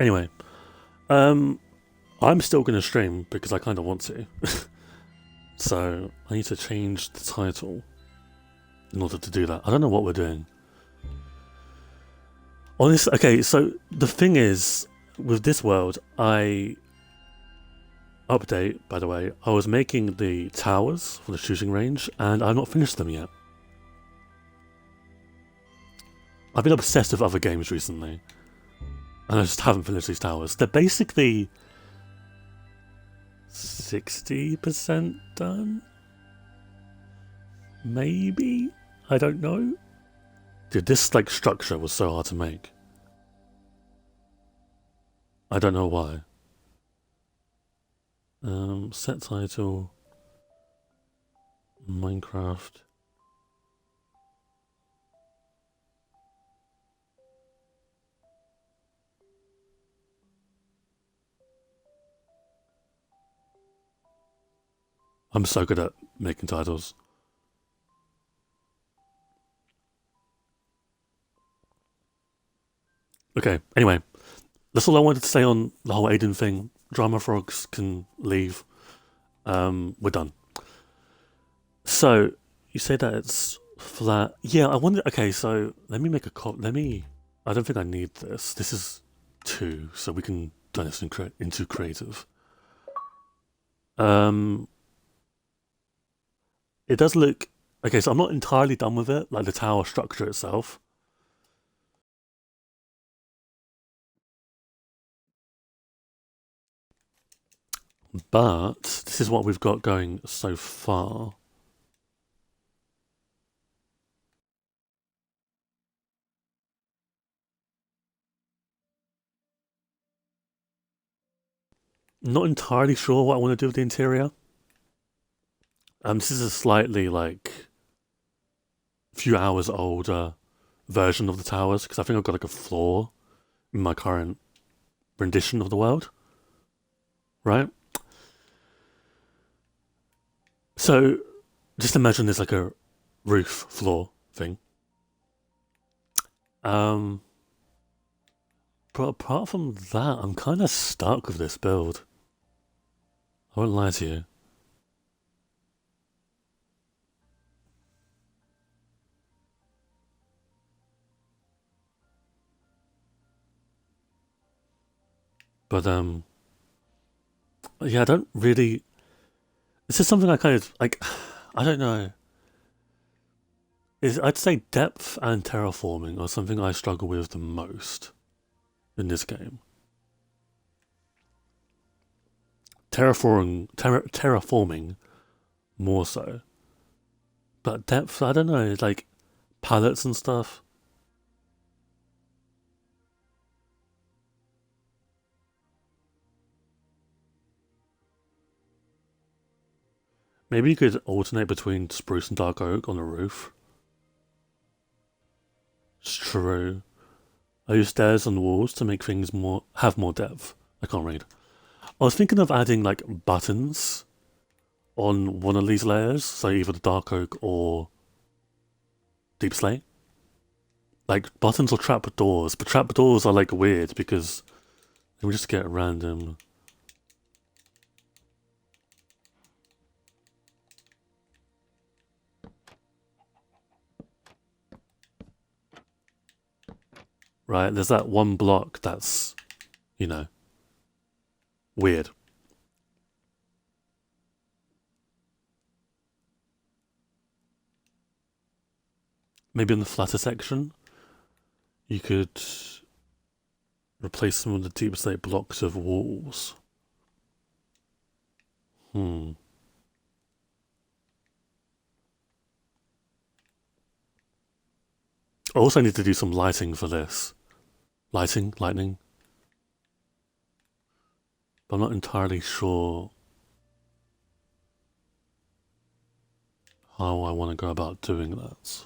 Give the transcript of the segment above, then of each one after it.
Anyway, I'm still going to stream because I kind of want to. So I need to change the title in order to do that. I don't know what we're doing. Honestly, okay, so the thing is, with this world, update, by the way, I was making the towers for the shooting range, and I've not finished them yet. I've been obsessed with other games recently, and I just haven't finished these towers. They're basically 60% done? Maybe? I don't know. Dude, this like structure was so hard to make. I don't know why. Set title, Minecraft. I'm so good at making titles. Okay, anyway. That's all I wanted to say on the whole Aiden thing. Drama frogs can leave. We're done. So, you say that it's flat. Yeah, I wonder. Okay, so let me make a copy. I don't think I need this. This is 2, so we can turn this into creative. It does look. Okay, so I'm not entirely done with it, like the tower structure itself. But this is what we've got going so far. Not entirely sure what I want to do with the interior. This is a slightly like few hours older version of the towers because I think I've got like a flaw in my current rendition of the world. Right? So just imagine there's like a roof floor thing. But apart from that, I'm kind of stuck with this build. I won't lie to you. But yeah, I don't really. This is something I kind of like. I don't know. I'd say depth and terraforming are something I struggle with the most in this game. Terraforming more so. But depth, I don't know, like palettes and stuff. Maybe you could alternate between spruce and dark oak on the roof. It's true. I use stairs on the walls to make things have more depth. I can't read. I was thinking of adding like buttons on one of these layers, so either the dark oak or deep slate. Like buttons or trapdoors, but trapdoors are like weird because we just get random. Right, there's that one block that's, you know, weird. Maybe in the flatter section, you could replace some of the deep slate blocks of walls. I also need to do some lighting for this. Lightning. But I'm not entirely sure how I want to go about doing that.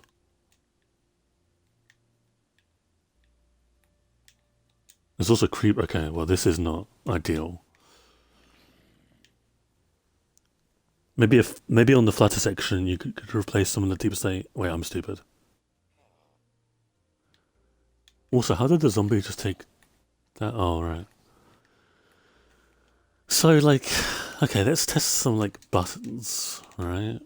There's also creep. Okay, well, this is not ideal. Maybe on the flatter section you could replace some of the deep slate. Wait, I'm stupid. Also, how did the zombie just take Oh, right. So, like, okay, let's test some, like, buttons, right?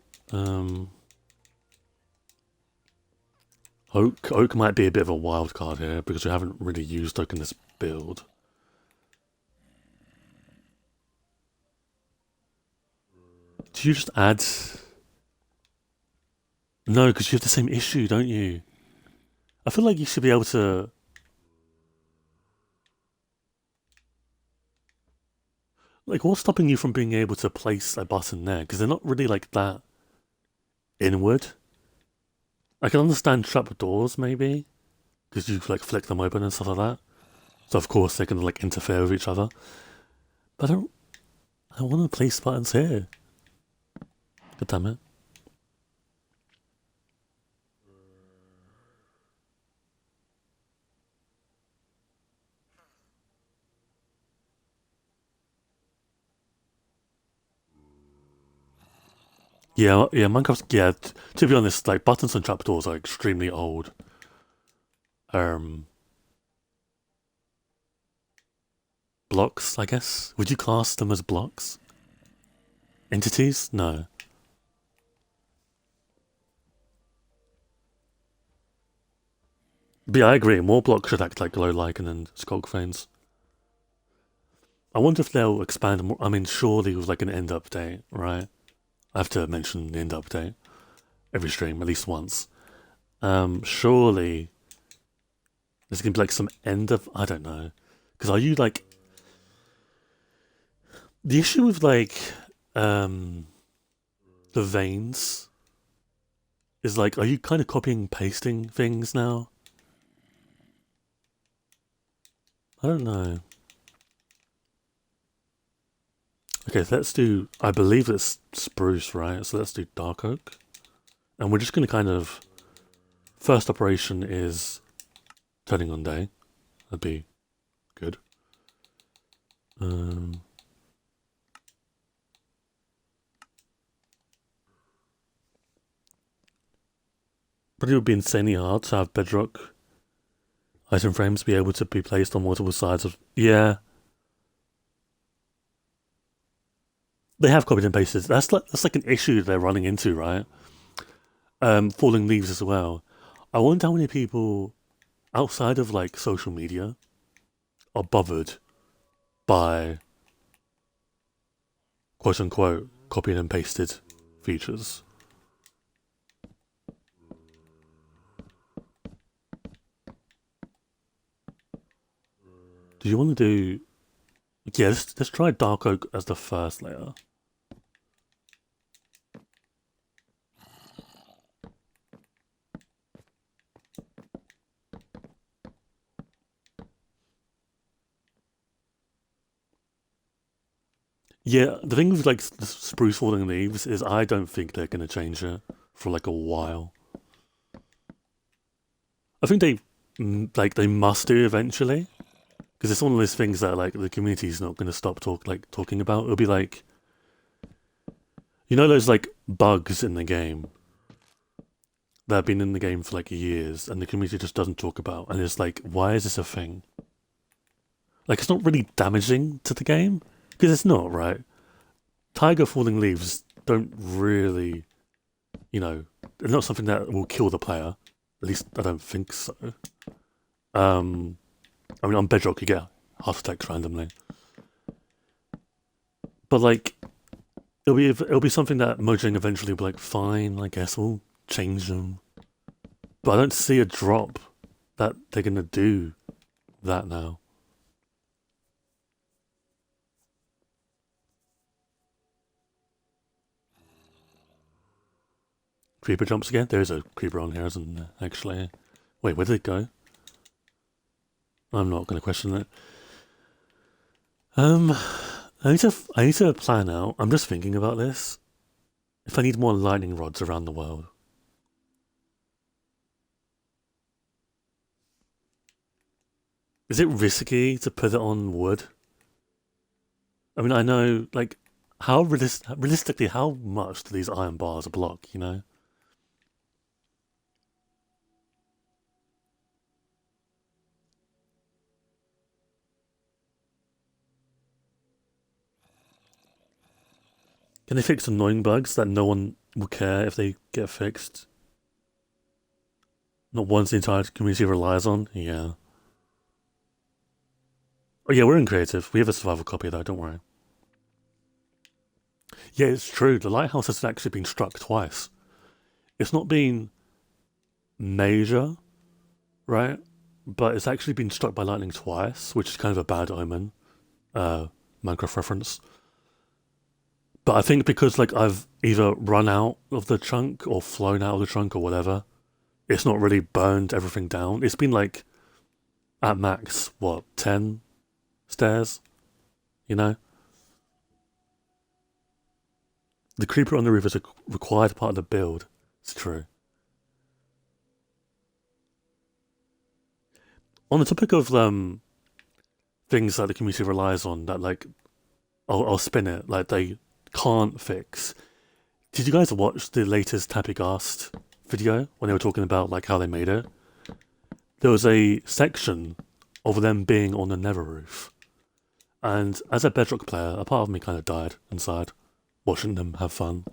Oak might be a bit of a wild card here because we haven't really used oak in this build. Do you just add... No, because you have the same issue, don't you? I feel like you should be able to... Like, what's stopping you from being able to place a button there? Because they're not really, like, that inward. I can understand trapdoors, maybe, because you, like, flick them open and stuff like that. So, of course, they can, like, interfere with each other. But I want to place buttons here. God damn it. Yeah, Minecraft. Yeah, to be honest, like buttons and trapdoors are extremely old. Blocks, I guess. Would you class them as blocks? Entities? No. But yeah, I agree. More blocks should act like glow lichen and skulk veins. I wonder if they'll expand more. I mean, surely with like an end update, right? I have to mention the end update every stream at least once. Surely there's gonna be like some end of I don't know. Because are you like the issue with like the veins is like are you kind of copying pasting things now? I don't know. Okay, so let's do I believe it's spruce, right? So let's do dark oak. And we're just gonna kind of first operation is turning on day. That'd be good. But it would be insanely hard to have bedrock item frames be able to be placed on multiple sides of. Yeah. They have copied and pasted. That's like an issue they're running into, right? Falling leaves as well. I wonder how many people outside of like social media are bothered by quote unquote copied and pasted features. Do you want to do? Yeah, let's try dark oak as the first layer. Yeah, the thing with like the spruce falling leaves is I don't think they're gonna change it for like a while. I think they must do eventually because it's one of those things that like the community's not gonna stop talking about. It'll be like you know those like bugs in the game that have been in the game for like years and the community just doesn't talk about and it's like why is this a thing? Like it's not really damaging to the game because it's not right. Tiger falling leaves don't really, they're not something that will kill the player. At least I don't think so. I mean, on Bedrock you get heart attacks randomly, but like it'll be something that Mojang eventually will be like, fine, I guess we'll change them. But I don't see a drop that they're gonna do that now. Creeper jumps again? There is a creeper on here, isn't there, actually? Wait, where did it go? I'm not going to question it. I need to plan out. I'm just thinking about this. If I need more lightning rods around the world. Is it risky to put it on wood? I mean, I know, like, how realistically, how much do these iron bars block, you know? Can they fix annoying bugs that no one will care if they get fixed? Not ones the entire community relies on? Yeah. Oh yeah, we're in creative. We have a survival copy though, don't worry. Yeah, it's true. The lighthouse has actually been struck twice. It's not been major, right? But it's actually been struck by lightning twice, which is kind of a bad omen. Minecraft reference. But I think because like I've either run out of the chunk or flown out of the chunk or whatever, it's not really burned everything down. It's been like at max, what, 10 stairs? You know? The creeper on the roof is a required part of the build. It's true. On the topic of things that the community relies on that like I'll spin it, like they can't fix. Did you guys watch the latest Tapigast video when they were talking about like how they made it? There was a section of them being on the Nether roof. And as a Bedrock player, a part of me kind of died inside, watching them have fun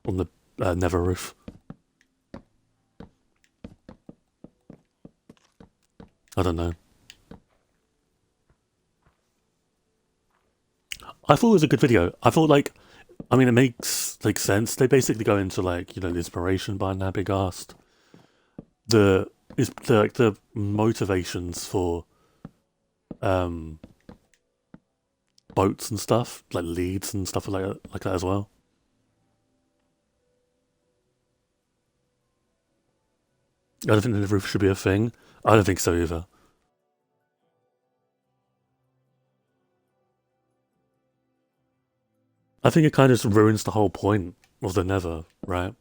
on the Nether roof. I don't know. I thought it was a good video. I thought like, I mean, it makes like sense. They basically go into like the inspiration behind Nabigast, the motivations for boats and stuff, like leads and stuff like that as well. I don't think the roof should be a thing. I don't think so either. I think it kind of just ruins the whole point of the Nether, right?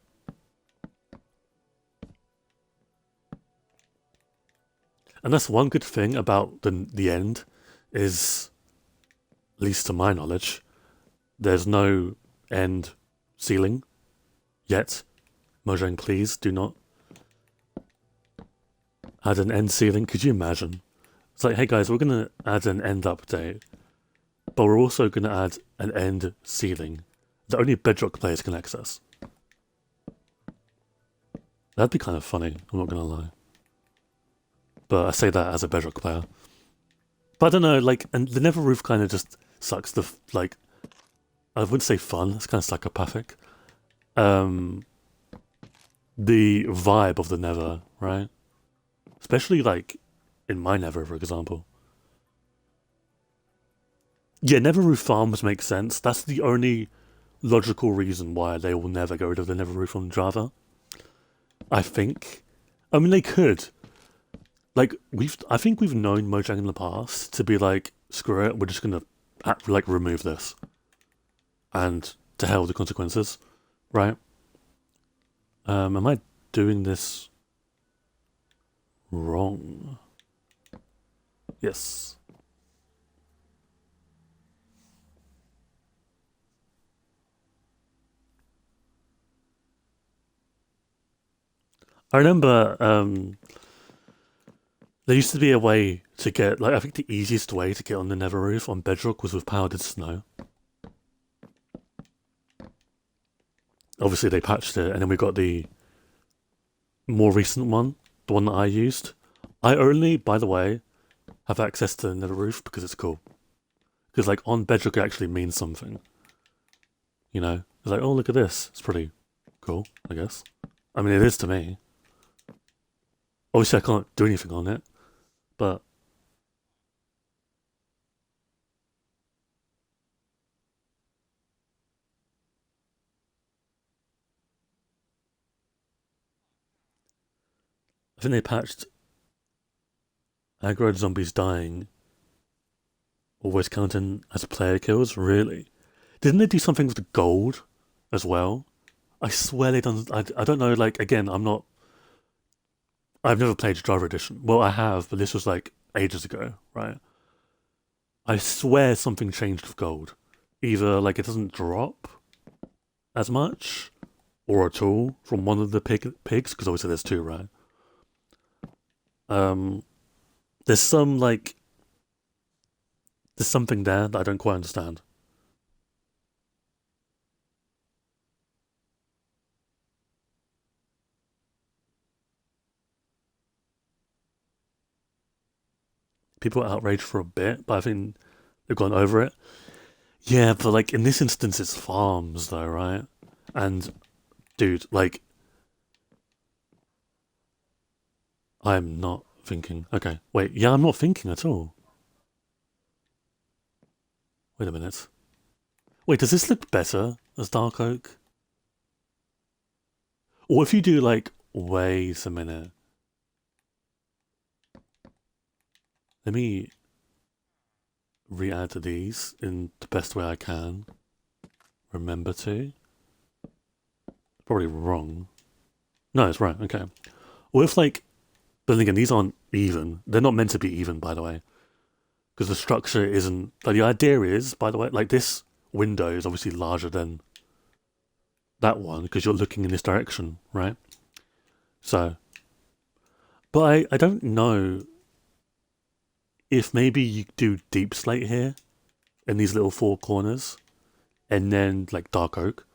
And that's one good thing about the end is, at least to my knowledge, there's no end ceiling yet. Mojang, please do not add an end ceiling. Could you imagine? It's like, hey guys, we're gonna add an end update, but we're also gonna add an end ceiling that only Bedrock players can access. That'd be kind of funny, I'm not gonna lie. But I say that as a Bedrock player. But I don't know, like, and the Nether roof kind of just sucks the, like, I wouldn't say fun, it's kind of psychopathic. The vibe of the Nether, right? Especially, like, in my Nether, for example. Yeah, Nether roof farms make sense. That's the only logical reason why they will never get rid of the Nether roof on Java. I think. I mean, they could. Like, I think we've known Mojang in the past to be like, screw it, we're just gonna, like, remove this. And to hell with the consequences, right? Am I doing this wrong? Yes. I remember there used to be a way to get, like, I think the easiest way to get on the Nether roof on Bedrock was with powdered snow. Obviously, they patched it, and then we got the more recent one, the one that I used. I only, by the way, have access to the Nether roof because it's cool. Because, like, on Bedrock, it actually means something. You know? It's like, oh, look at this. It's pretty cool, I guess. I mean, it is to me. Obviously, I can't do anything on it, but I think they patched aggro zombies dying always counting as player kills. Really? Didn't they do something with the gold as well? I swear they done. I don't know. Like, again, I'm not. I've never played Driver Edition. Well, I have, but this was like ages ago, right? I swear something changed with gold. Either like it doesn't drop as much, or at all from one of the pigs, because obviously there's two, right? Um, there's some like there's something there that I don't quite understand. people were outraged for a bit, but I think they've gone over it. Yeah, but like in this instance, it's farms though, right? And dude, like, I'm not thinking. Okay, wait, yeah, I'm not thinking at all. Wait a minute. Wait, does this look better as dark oak? Or if you do like, wait a minute. Let me re-add these in the best way I can. Remember to. Probably wrong. No, it's right. Okay. Or if like, but then again, these aren't even. They're not meant to be even, by the way, because the structure isn't. Like the idea is, by the way, like this window is obviously larger than that one because you're looking in this direction, right? So, but I don't know if maybe you do deep slate here in these little four corners, and then like dark oak.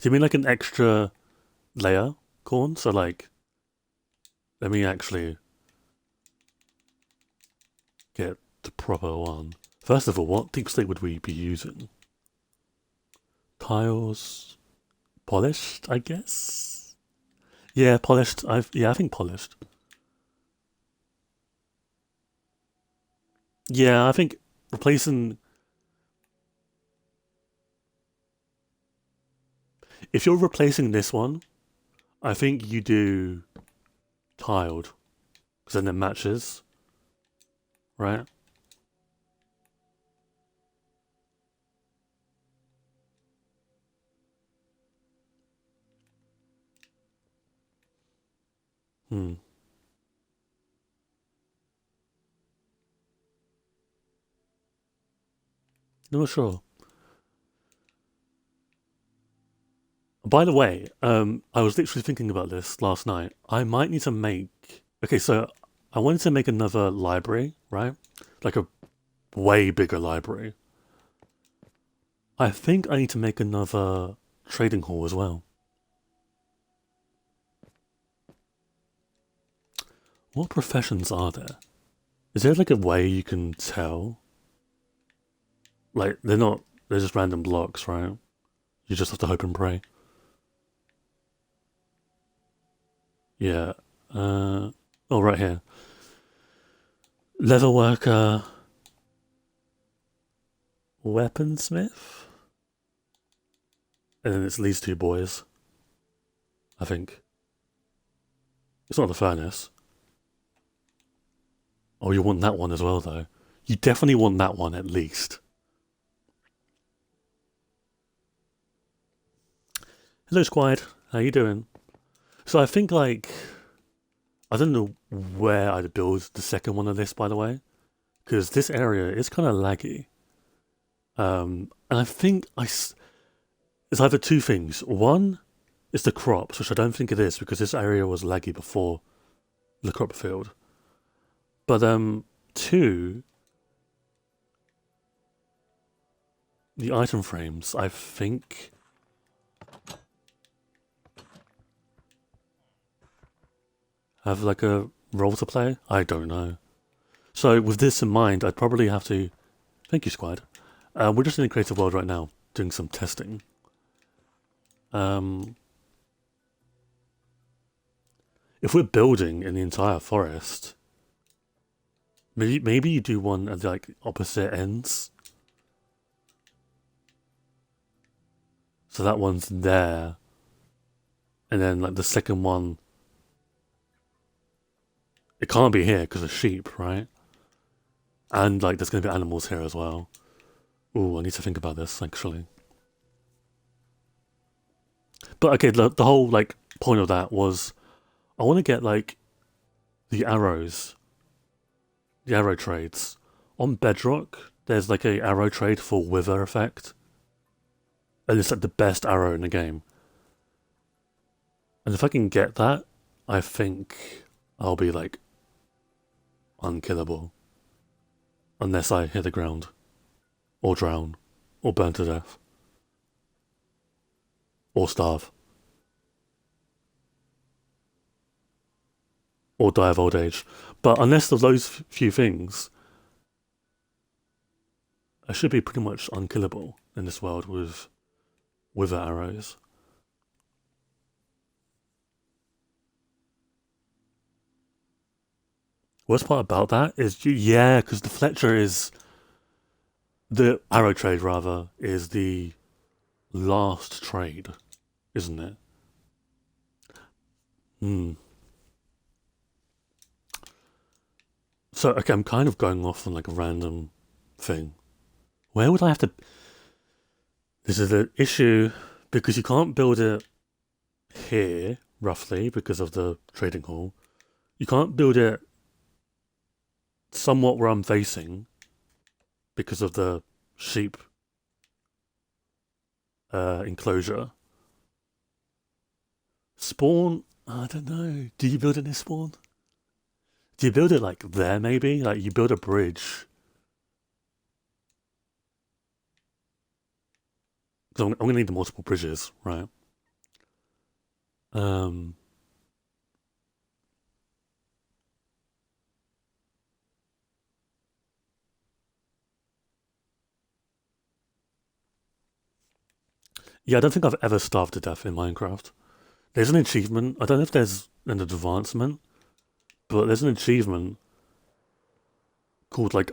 Do you mean like an extra layer corn? So like, let me actually get the proper one. First of all, what deep slate would we be using? Tiles, polished, I guess. Yeah, polished. I think polished. Yeah, I think replacing. If you're replacing this one, I think you do tiled, because then it matches, right? Hmm. No, sure. By the way, I was literally thinking about this last night. I might need to make. Okay, so I wanted to make another library, right? Like a way bigger library. I think I need to make another trading hall as well. What professions are there? Is there like a way you can tell? Like, they're just random blocks, right? You just have to hope and pray. Yeah. Oh, right here. Leather worker, weaponsmith, and then it's these two boys. I think it's not the furnace. Oh, you want that one as well, though. You definitely want that one at least. Hello, Squide. How you doing? So I think like I don't know where I'd build the second one of this, by the way, because this area is kind of laggy. And I think it's either two things. One is the crops, which I don't think it is because this area was laggy before the crop field. But two, the item frames. I think have like a role to play. I don't know. So with this in mind, I'd probably have to. Thank you, Squad. We're just in a creative world right now, doing some testing. If we're building in the entire forest, maybe you do one at the, like opposite ends. So that one's there, and then like the second one, it can't be here because of sheep, right? And like there's gonna be animals here as well. Ooh, I need to think about this actually. But okay, the whole like point of that was I want to get like the arrows, the arrow trades on Bedrock. There's like a arrow trade for wither effect, and it's like the best arrow in the game. And if I can get that, I think I'll be like unkillable, unless I hit the ground, or drown, or burn to death. or starve, or die of old age. But unless of those few things, I should be pretty much unkillable in this world with arrows. Worst part about that is, yeah, because the Fletcher is the arrow trade rather is the last trade, isn't it? Hmm. So okay, I'm kind of going off on like a random thing. Where would I have to? This is an issue because you can't build it here roughly because of the trading hall. You can't build it somewhat where I'm facing because of the sheep enclosure. Spawn, I don't know. Do you build it near spawn? Do you build it like there maybe? Like you build a bridge. Because I'm gonna need the multiple bridges, right? Um, yeah, I don't think I've ever starved to death in Minecraft. There's an achievement. I don't know if there's an advancement, but there's an achievement called like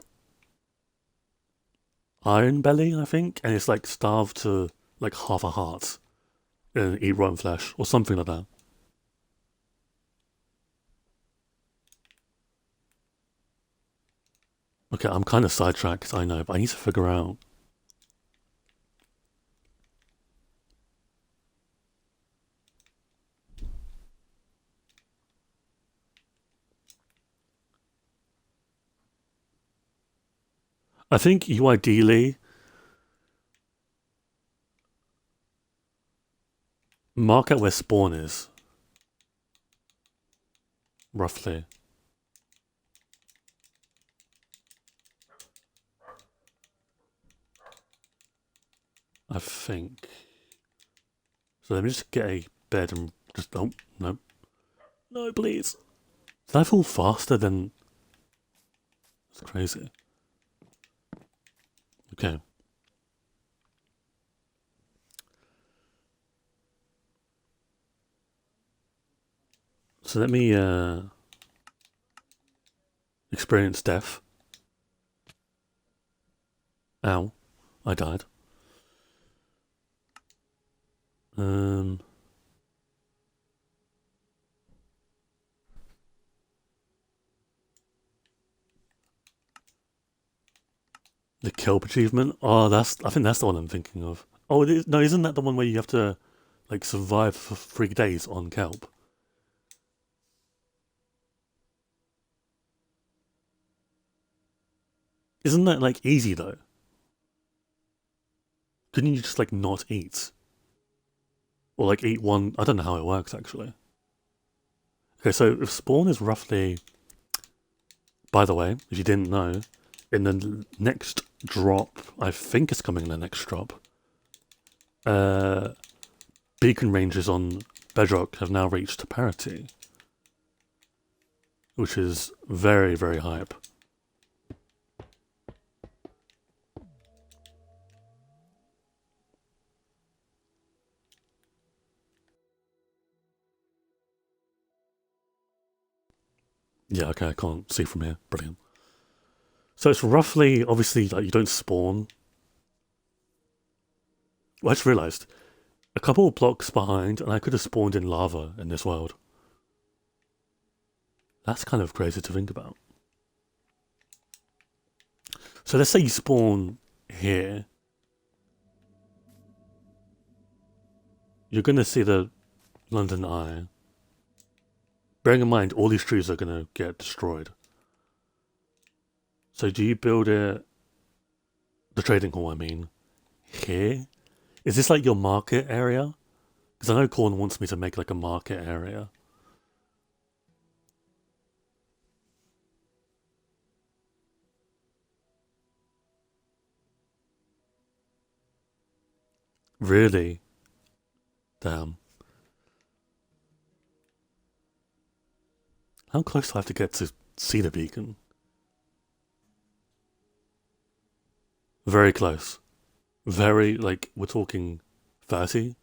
Iron Belly, I think, and it's like starve to like half a heart and eat rotten flesh or something like that. Okay, I'm kind of sidetracked, I know, but I need to figure out. I think you ideally mark out where spawn is, roughly. I think. So let me just get a bed and just. Oh, no. No, please. Did I fall faster than. It's crazy. Okay. So let me experience death. Ow. I died. Um. The kelp achievement. Oh, that's. I think that's the one I'm thinking of. Oh, no, isn't that the one where you have to like survive for 3 days on kelp? Isn't that like easy though? Couldn't you just like not eat or like eat one? I don't know how it works actually. Okay, so if spawn is roughly. By the way, if you didn't know, in the next drop, I think it's coming in the next drop. Uh, beacon ranges on Bedrock have now reached parity, which is very, very hype. Yeah, okay, I can't see from here. Brilliant. So it's roughly, obviously, like you don't spawn. Well, I just realised a couple of blocks behind, and I could have spawned in lava in this world. That's kind of crazy to think about. So let's say you spawn here. You're going to see the London Eye. Bearing in mind, all these trees are going to get destroyed. So do you build it, the trading hall, I mean, here? Is this like your market area? Because I know Corn wants me to make like a market area. Really? Damn. How close do I have to get to see the beacon? Very close. Very, like, we're talking 30?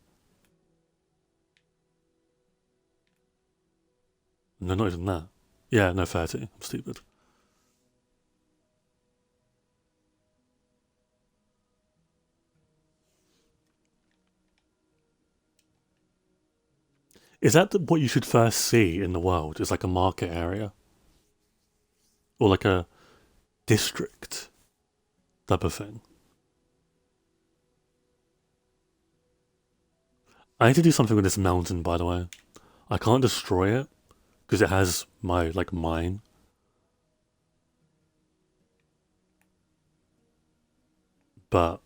No, not even that. Yeah, no, 30. I'm stupid. Is that what you should first see in the world? Is like a market area? Or like a district type of thing? I need to do something with this mountain, by the way. I can't destroy it because it has my, like, mine. But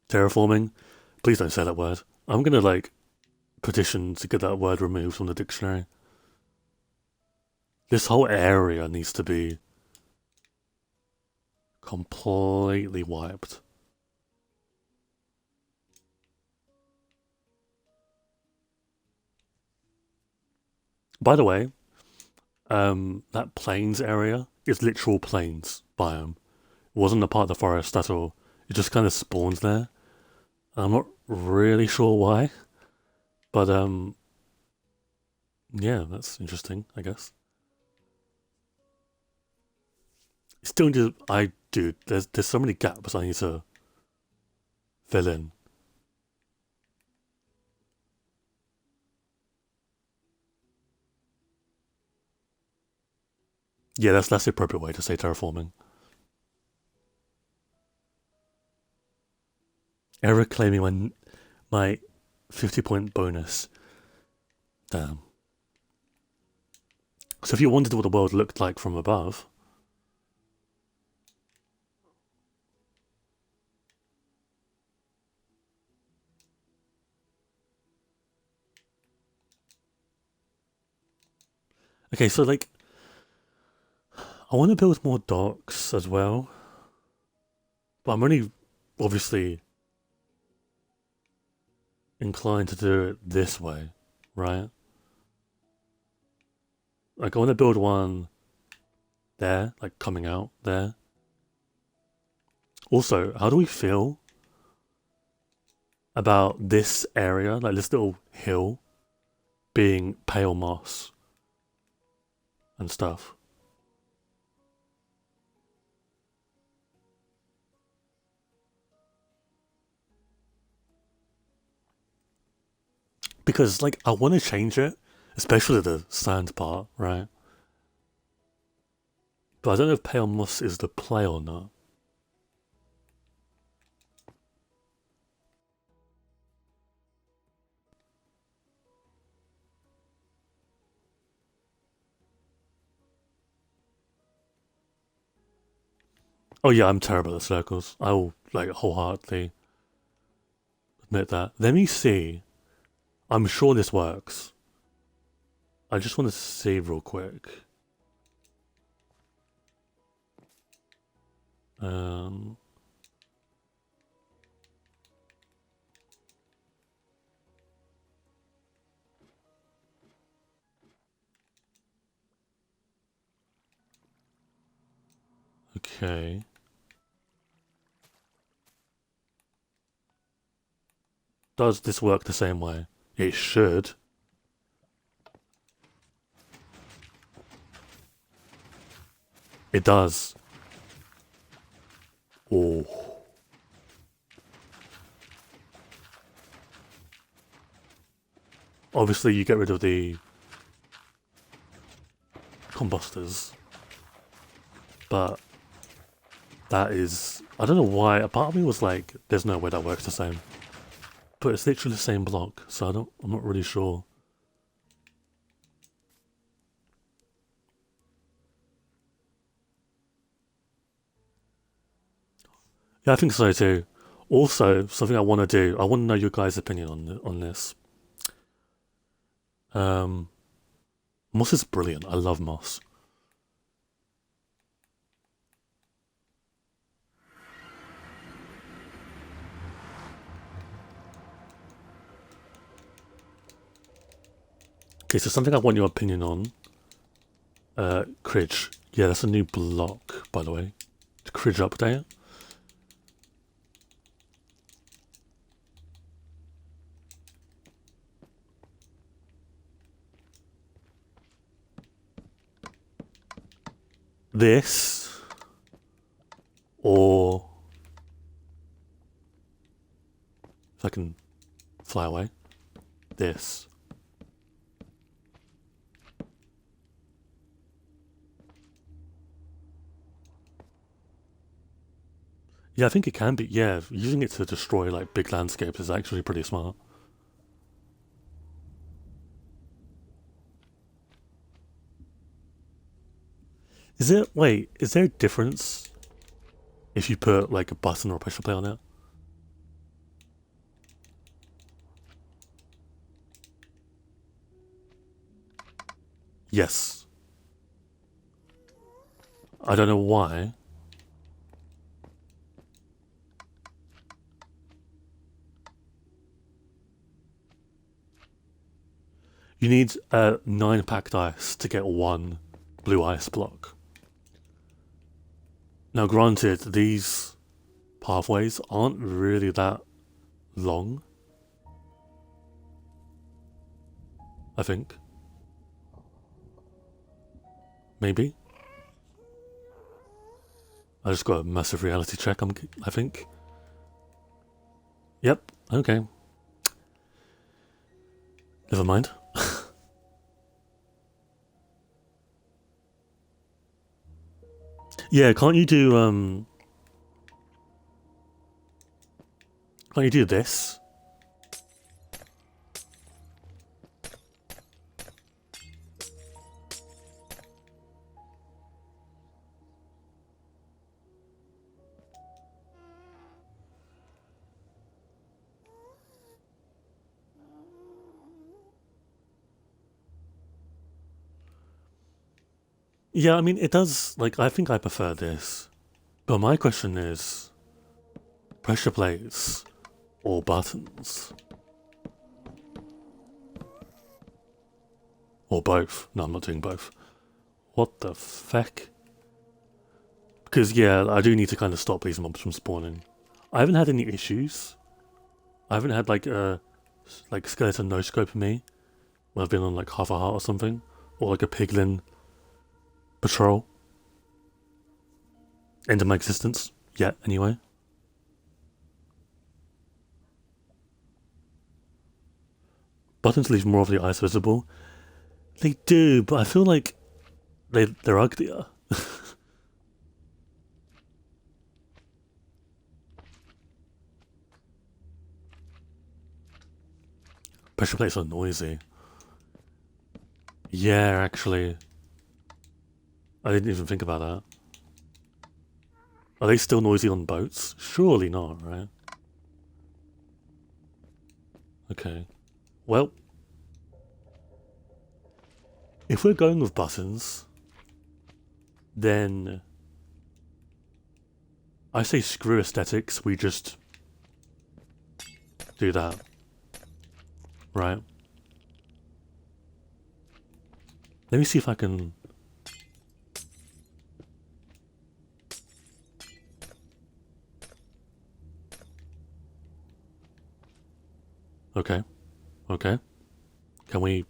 terraforming. Please don't say that word. I'm gonna, like, petition to get that word removed from the dictionary. This whole area needs to be completely wiped. By the way, that plains area is literal plains biome. It wasn't a part of the forest at all. It just kind of spawns there. I'm not really sure why, but yeah, that's interesting, I guess. Still need to, dude, there's so many gaps I need to fill in. Yeah, that's the appropriate way to say terraforming. Error claiming my 50-point bonus. Damn. So if you wondered what the world looked like from above, okay, so like, I want to build more docks as well, but I'm only obviously inclined to do it this way, right? Like, I want to build one there, like coming out there. Also, how do we feel about this area, like this little hill, being pale moss and stuff? Because, like, I want to change it, especially the sand part, right? But I don't know if pale moss is the play or not. Oh yeah, I'm terrible at circles. I will, like, wholeheartedly admit that. Let me see. I'm sure this works. I just want to see real quick. Um, okay. Does this work the same way? It should. It does. Oh. Obviously, you get rid of the combustors, but that is. I don't know why. A part of me was like, there's no way that works the same. But it's literally the same block, so I'm not really sure. Yeah, I think so too. Also, something I want to do. I want to know your guys' opinion on this. Um, Moss is brilliant. I love moss. Okay, so something I want your opinion on. Cridge. Yeah, that's a new block, by the way. Cridge update. This. Or... if I can fly away. This. Yeah, I think it can be. Yeah, using it to destroy like big landscapes is actually pretty smart. Is it? Wait, is there a difference if you put like a button or a pressure plate on it? Yes. I don't know why. You need 9 packed ice to get 1 blue ice block. Now granted, these pathways aren't really that long. I think. Maybe. I just got a massive reality check, I think. Yep, okay. Never mind. Yeah, can't you do this? Yeah, I mean, it does, like, I think I prefer this. But my question is, pressure plates or buttons? Or both? No, I'm not doing both. What the feck? Because, yeah, I do need to kind of stop these mobs from spawning. I haven't had any issues. I haven't had, like, skeleton no-scoping me when I've been on, like, half a heart or something. Or, like, a piglin patrol. End of my existence. Yeah, anyway. Buttons leave more of the ice visible. They do, but I feel like they're uglier. Pressure plates are noisy. Yeah, actually. I didn't even think about that. Are they still noisy on boats? Surely not, right? Okay. Well, if we're going with buttons, then I say screw aesthetics, we just do that. Right? Let me see if I can... Okay. Okay. Can we...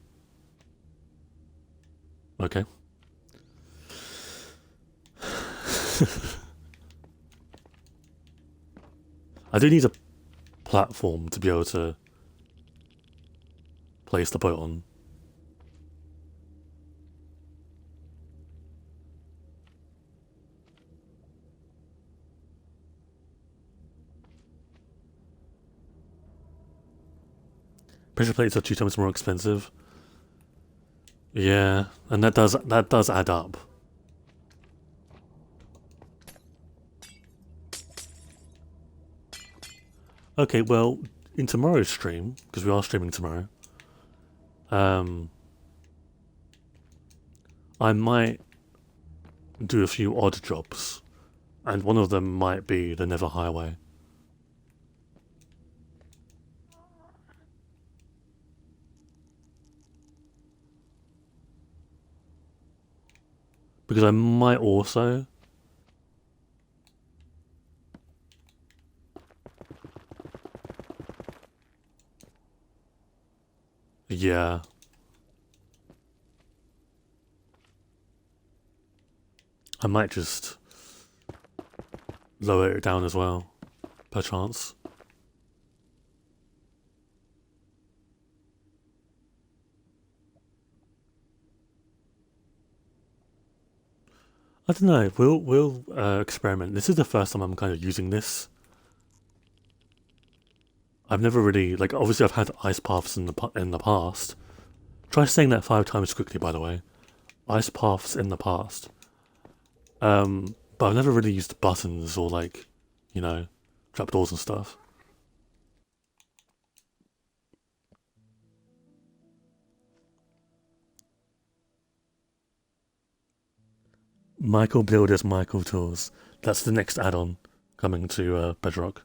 Okay. I do need a platform to be able to place the boat on. Pressure plates are 2 times more expensive. Yeah, and that does add up. Okay, well, in tomorrow's stream, because we are streaming tomorrow, I might do a few odd jobs, and one of them might be the Nether Highway. Because I might also... Yeah. I might just lower it down as well, perchance. I don't know. We'll experiment. This is the first time I'm kind of using this. I've never really obviously I've had ice paths in the past. Try saying that 5 times quickly, by the way. Ice paths in the past. But I've never really used buttons or trapdoors and stuff. Michael Builders, Michael Tools. That's the next add-on coming to Bedrock.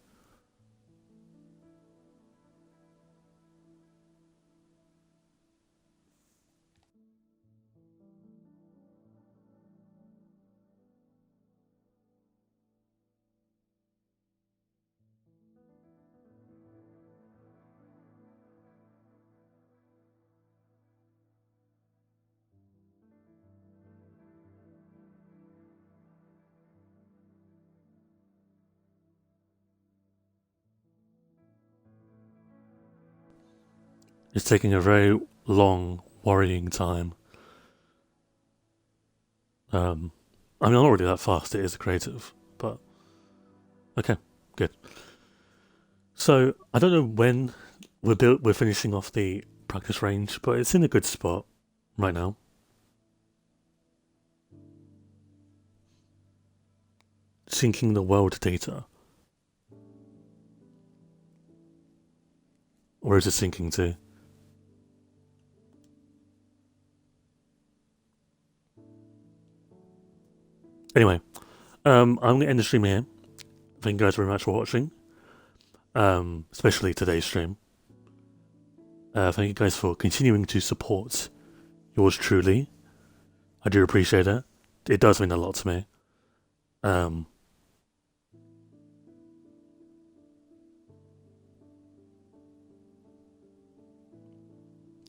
It's taking a very long, worrying time. I'm not already that fast, it is a creative, but okay, good. So, I don't know when we're finishing off the practice range, but it's in a good spot right now. Syncing the world data. Where is it syncing to? Anyway, I'm going to end the stream here. Thank you guys very much for watching. Especially today's stream. Thank you guys for continuing to support yours truly. I do appreciate it. It does mean a lot to me.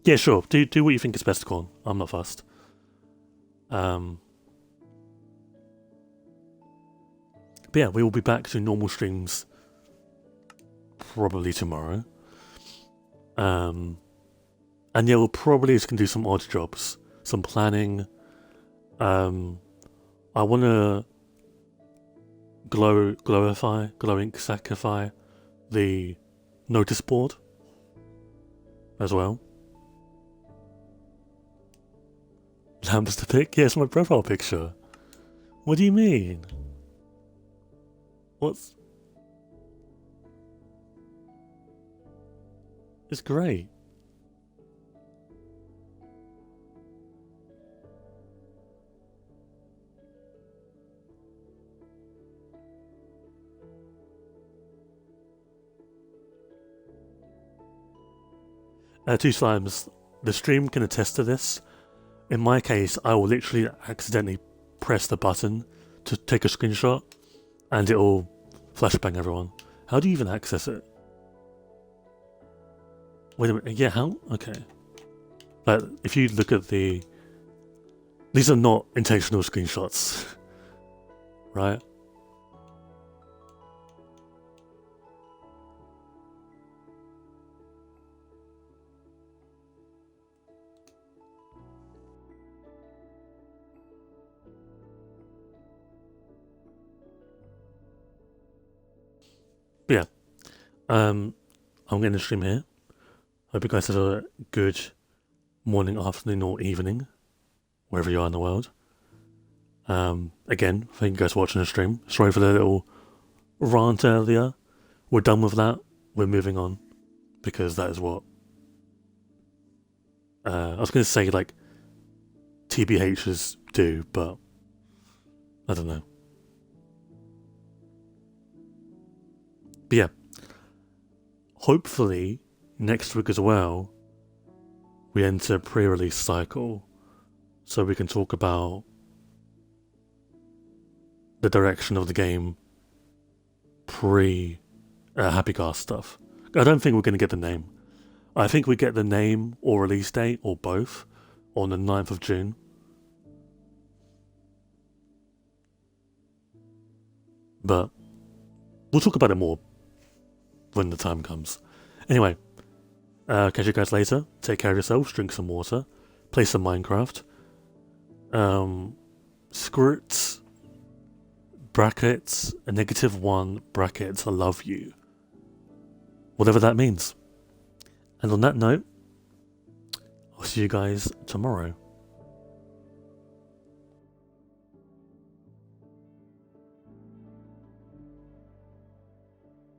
Yeah, sure. Do what you think is best, Corn. I'm not fussed. But yeah, we will be back to normal streams probably tomorrow. And yeah, we'll probably just gonna do some odd jobs, some planning. I want to glowing-sackify the notice board as well. Lamps to pick? Yes, my profile picture. What do you mean? What's... It's great. Two Slimes, the stream can attest to this. In my case, I will literally accidentally press the button to take a screenshot and it'll flashbang everyone. How do you even access it? Wait a minute, yeah, how? Okay. But if you look at the... These are not intentional screenshots, right? But yeah, I'm going to stream here. Hope you guys have a good morning, afternoon, or evening, wherever you are in the world. Again, thank you guys for watching the stream. Sorry for the little rant earlier. We're done with that. We're moving on, because that is what... I was going to say, TBHs do, but I don't know. But yeah, hopefully next week as well, we enter a pre-release cycle so we can talk about the direction of the game pre-Happy Cast stuff. I don't think we're going to get the name. I think we get the name or release date or both on the 9th of June. But we'll talk about it more when the time comes. Anyway, catch you guys later. Take care of yourselves, drink some water, play some Minecraft. Scripts, brackets, a -1 brackets, I love you. Whatever that means. And on that note, I'll see you guys tomorrow.